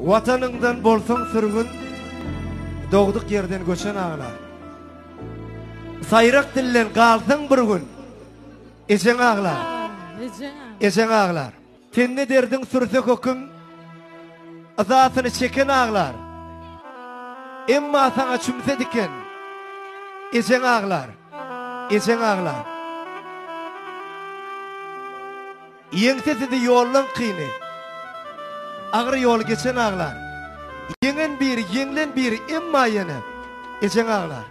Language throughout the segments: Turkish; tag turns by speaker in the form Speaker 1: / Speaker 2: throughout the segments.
Speaker 1: Vatanından bolsaň sürgün, doğduk yerden göçen ağlar. Sayrak dillen galsaň bir gün, eşeň ağlar. Eşeň ağlar. Tenne derdin sürse köküm, azatyny çeken ağlar. Emma saňa çümse diken, eşeň ağlar. Eşeň ağlar. Ýeňsedi ýollan kyny. Agry ýol geçen ağlar. Ýeňen bir, ýeňlen bir emma ýene eşeň ağlar.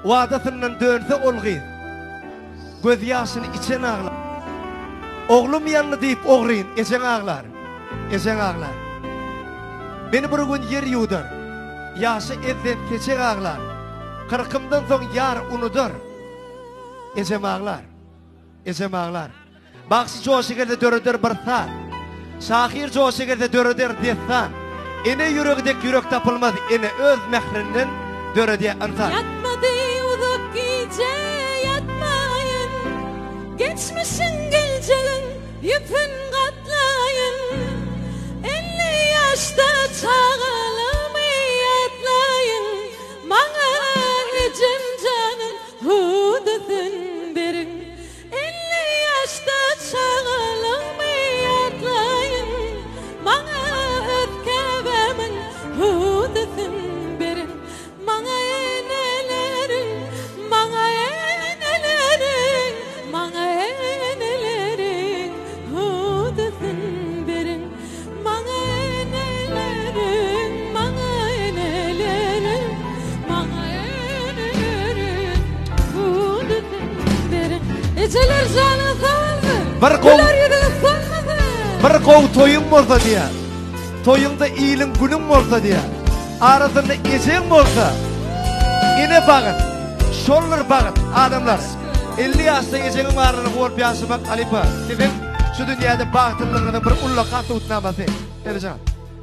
Speaker 1: Wadasynyň dönse olgy. Göz ýaşyny içen ağlar. Oglum ýanly diýip ogryň eşeň ağlar. Eşeň ağlar. Beni bir gün yer ýudur. Ýaşy edip keçek ağlar. Kırkımdan soň ýar unudur. Eşeň ağlar. Eşeň ağlar. Bakşy joşygerde döreder bir saat. Şahir joşygerde döreder dessan. Ene yürekdek yürek tapılmaz. Ene öz mehrinden dörede antar.
Speaker 2: Yatmadı uzak gece yatmayın. Geçmişin geleceğin yıpın katlayın. 50 yaşta çağılımı yatlayın. Bana ecem canın hudutun verin. 50 yaşta çağılımı yatlayın. Bana ötkebemin hudutun verin. Bana enelerin, bana enelerin, bana enelerin hudutun verin. Bana enelerin, bana enelerin, bana enelerin hudutun verin. Eceler canı sağlığı, güler yüzü sanmadı.
Speaker 1: Bir kow toyun bolsa diye. Toyunda iýilin günün bolsa diye. Arasında eşeň bolsa. Ine bagyt. Şollar bagyt adamlar. 50 ýaşda eşeňiň barlygyny görüp ýaşamak alipa. Sebep şu dünýäde bagtlygyny bir ulla gatdy utnamasy. Erjan.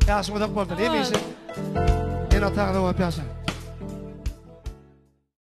Speaker 1: Ýaşamak bolsa, näme işi? Ene tagda görüp ýaşa.